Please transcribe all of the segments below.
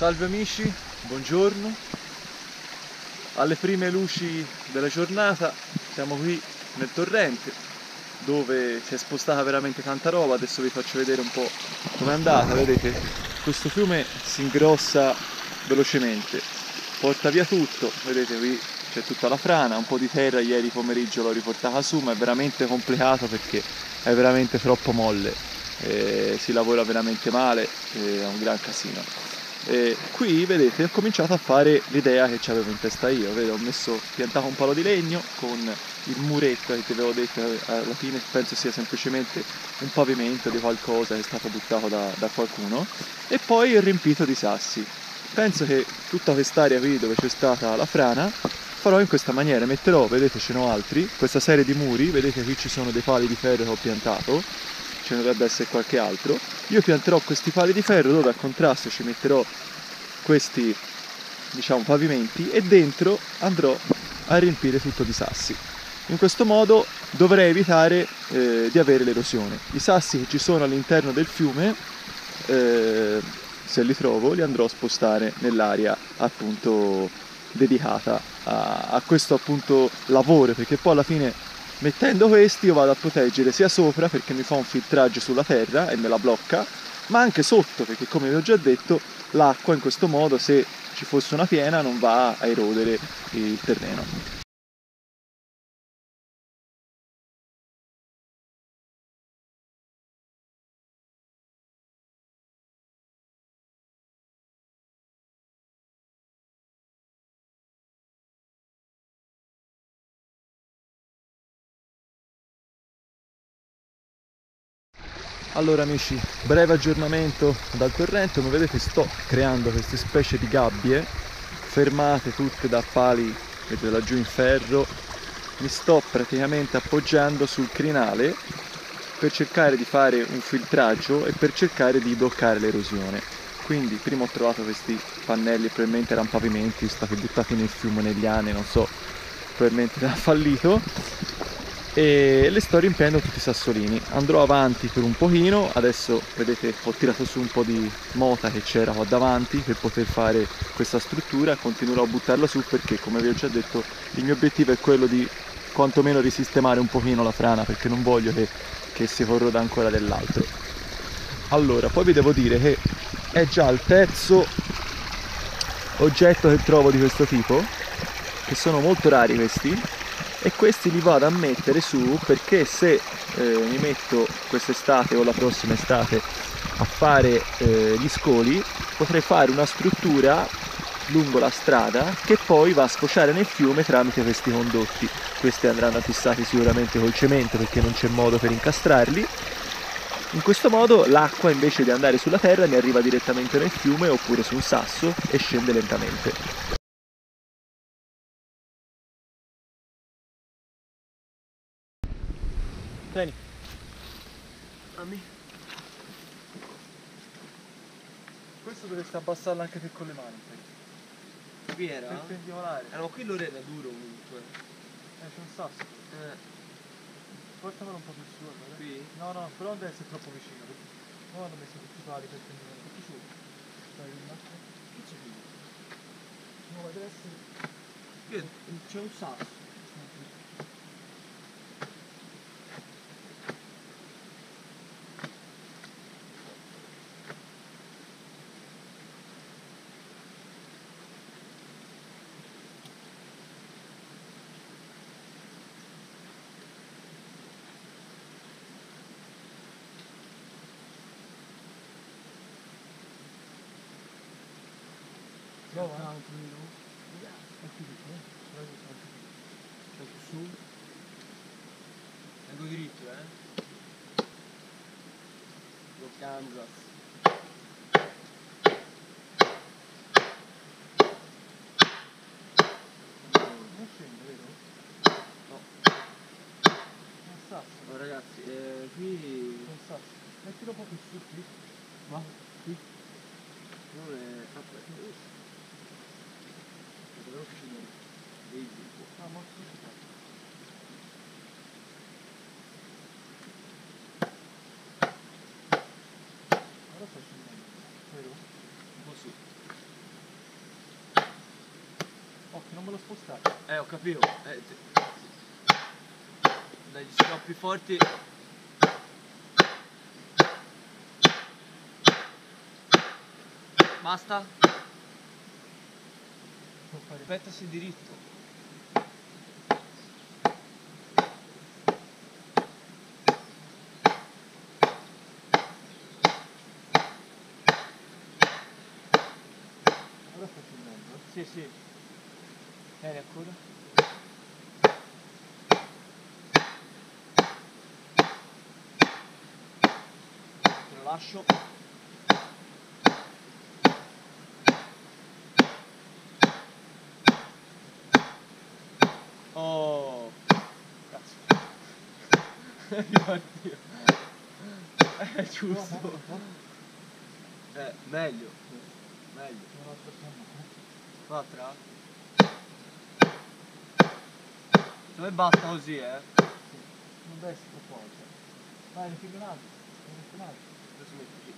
Salve amici, buongiorno. Alle prime luci della giornata siamo qui nel torrente dove si è spostata veramente tanta roba. Adesso vi faccio vedere un po' com'è andata. Vedete, questo fiume si ingrossa velocemente, porta via tutto. Vedete, qui c'è tutta la frana, un po' di terra ieri pomeriggio l'ho riportata su, ma è veramente complicato perché è veramente troppo molle, si lavora veramente male, è un gran casino. Qui vedete ho cominciato a fare l'idea che ci avevo in testa io. Vedo, ho piantato un palo di legno con il muretto che ti avevo detto, alla fine penso sia semplicemente un pavimento di qualcosa che è stato buttato da qualcuno, e poi ho riempito di sassi. Penso che tutta quest'area qui dove c'è stata la frana farò in questa maniera, metterò, vedete ce n'ho altri, questa serie di muri, vedete qui ci sono dei pali di ferro che ho piantato, ce ne dovrebbe essere qualche altro. Io pianterò questi pali di ferro dove a contrasto ci metterò questi, diciamo, pavimenti, e dentro andrò a riempire tutto di sassi. In questo modo dovrei evitare di avere l'erosione. I sassi che ci sono all'interno del fiume, se li trovo, li andrò a spostare nell'area appunto dedicata a questo appunto lavoro, perché poi alla fine mettendo questi io vado a proteggere sia sopra, perché mi fa un filtraggio sulla terra e me la blocca, ma anche sotto, perché come vi ho già detto l'acqua in questo modo, se ci fosse una piena, non va a erodere il terreno. Allora amici, breve aggiornamento dal torrente. Come vedete sto creando queste specie di gabbie fermate tutte da pali, vedete, laggiù in ferro. Mi sto praticamente appoggiando sul crinale per cercare di fare un filtraggio e per cercare di bloccare l'erosione. Quindi prima ho trovato questi pannelli, probabilmente erano pavimenti, stati buttati nel fiume negli anni, non so, probabilmente ha fallito, e le sto riempiendo tutti i sassolini. Andrò avanti per un pochino, adesso vedete ho tirato su un po' di mota che c'era qua davanti per poter fare questa struttura. Continuerò a buttarla su perché, come vi ho già detto, il mio obiettivo è quello di quantomeno risistemare un pochino la frana, perché non voglio che si corroda ancora dell'altro. Allora, poi vi devo dire che è già il terzo oggetto che trovo di questo tipo, che sono molto rari questi, e questi li vado a mettere su perché se mi metto quest'estate o la prossima estate a fare gli scoli, potrei fare una struttura lungo la strada che poi va a sfociare nel fiume tramite questi condotti. Questi andranno fissati sicuramente col cemento perché non c'è modo per incastrarli. In questo modo l'acqua, invece di andare sulla terra, mi arriva direttamente nel fiume oppure su un sasso e scende lentamente. Tieni. Dammi. Questo dovresti abbassarlo anche te con le mani. Qui era? Perpendicolare. Ma qui lo era duro comunque. C'è un sasso. Portamelo un po' più su, guarda. Qui? No, no, però non deve essere troppo vicino. No, hanno messo tutti i pali perpendicolari. Un po' più su. Dai, un attimo. Che c'è qui? No, ma deve essere... C'è un sasso. Prova. È qui su. Tengo diritto, Lo Kansas. Non scende, vero? No. Un sasso. No ragazzi, qui... Un sasso. Mettilo un po' più su qui. Ma qui? Non è... Aspetta. Però ci sono dei buco. Ah, ma cosa si fa? Ora sto scendendo, vero? Un po' su. Occhio, non me lo spostare. Ho capito. Dai gli scoppi forti. Basta. Aspettasi diritto. Ora sto filmando. Sì, sì. Vieni ancora. Te lo lascio. Oh, cazzo. Ripartito. È giusto. Meglio. Meglio. L'altra? Dove basta così, Non deve essere troppo alto. Vai, ne filmi un altro. Adesso metti qui.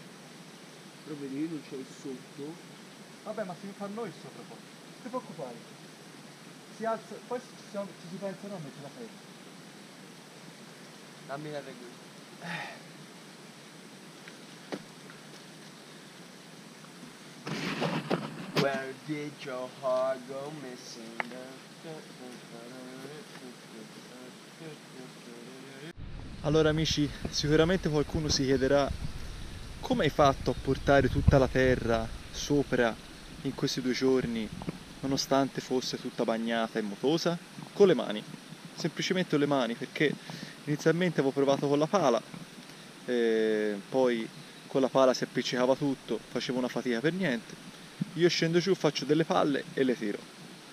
Però vedi, io non c'ho il sotto. Vabbè, ma si fa noi il sopra poi. Non ti preoccupare. Si alza, poi ci si pensa no, metti la ferma. Dammi la regola. Where did your heart go missing? Allora amici, sicuramente qualcuno si chiederà come hai fatto a portare tutta la terra sopra in questi 2 giorni nonostante fosse tutta bagnata e motosa? Con le mani, semplicemente con le mani, perché inizialmente avevo provato con la pala, poi con la pala si appiccicava tutto, facevo una fatica per niente. Io scendo giù, faccio delle palle e le tiro.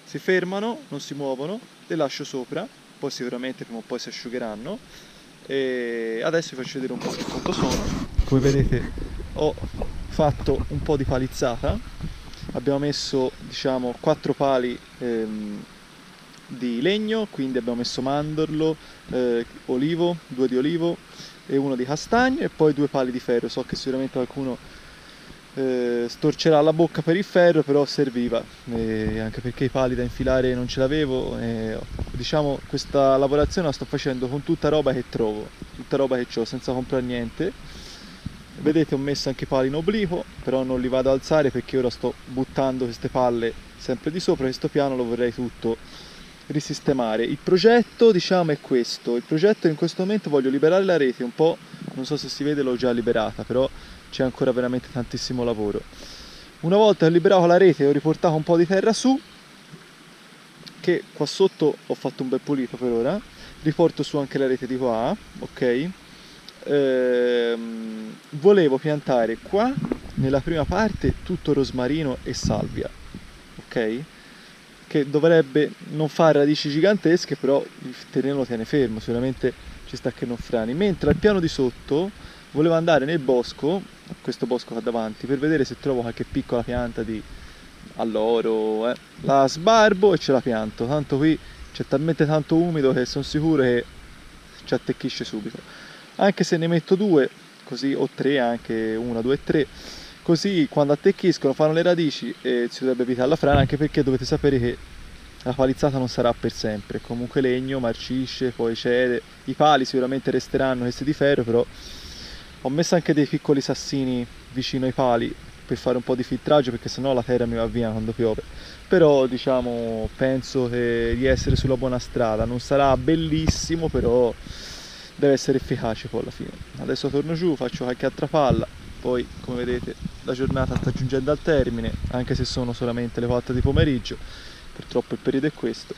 Si fermano, non si muovono, le lascio sopra, poi sicuramente prima o poi si asciugheranno. E adesso vi faccio vedere un po' che punto sono. Come vedete ho fatto un po' di palizzata, abbiamo messo diciamo 4 pali di legno, quindi abbiamo messo mandorlo, olivo, 2 di olivo e 1 di castagno e poi 2 pali di ferro. So che sicuramente qualcuno storcerà la bocca per il ferro, però serviva, anche perché i pali da infilare non ce l'avevo. Diciamo questa lavorazione la sto facendo con tutta roba che trovo, tutta roba che ho, senza comprare niente. Vedete, ho messo anche i pali in obliquo, però non li vado ad alzare perché ora sto buttando queste palle sempre di sopra. Questo piano lo vorrei tutto risistemare. Il progetto diciamo è questo, il progetto in questo momento voglio liberare la rete un po', non so se si vede, l'ho già liberata, però c'è ancora veramente tantissimo lavoro. Una volta che ho liberato la rete ho riportato un po' di terra su, che qua sotto ho fatto un bel pulito per ora, riporto su anche la rete di qua, ok? Volevo piantare qua nella prima parte tutto rosmarino e salvia, ok? Che dovrebbe non fare radici gigantesche, però il terreno lo tiene fermo, sicuramente ci sta che non frani. Mentre al piano di sotto volevo andare nel bosco, questo bosco qua davanti, per vedere se trovo qualche piccola pianta di alloro, la sbarbo e ce la pianto, tanto qui c'è talmente tanto umido che sono sicuro che ci attecchisce subito. Anche se ne metto 2, così, o 3 anche, 1, 2, 3, così quando attecchiscono fanno le radici e si dovrebbe evitare la frana, anche perché dovete sapere che la palizzata non sarà per sempre, comunque legno marcisce, poi cede, i pali sicuramente resteranno questi di ferro, però ho messo anche dei piccoli sassini vicino ai pali per fare un po' di filtraggio, perché sennò la terra mi va via quando piove. Però diciamo penso di essere sulla buona strada, non sarà bellissimo, però deve essere efficace poi alla fine. Adesso torno giù, faccio qualche altra palla, poi come vedete la giornata sta giungendo al termine, anche se sono solamente le 4 di pomeriggio, purtroppo il periodo è questo.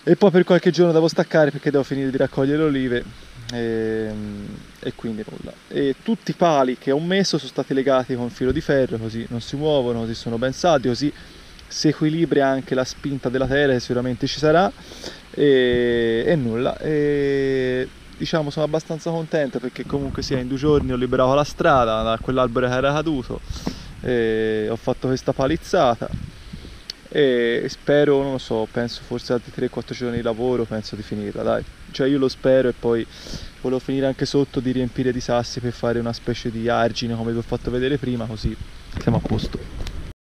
E poi per qualche giorno devo staccare perché devo finire di raccogliere le olive e quindi nulla. E tutti i pali che ho messo sono stati legati con filo di ferro, così non si muovono, così sono ben saldi, così si equilibra anche la spinta della terra, che sicuramente ci sarà, e nulla. Diciamo sono abbastanza contento perché comunque sia in 2 giorni ho liberato la strada da quell'albero che era caduto, ho fatto questa palizzata e spero, non lo so, penso forse altri 3-4 giorni di lavoro penso di finirla, dai, cioè io lo spero. E poi volevo finire anche sotto di riempire di sassi per fare una specie di argine come vi ho fatto vedere prima, così siamo a posto.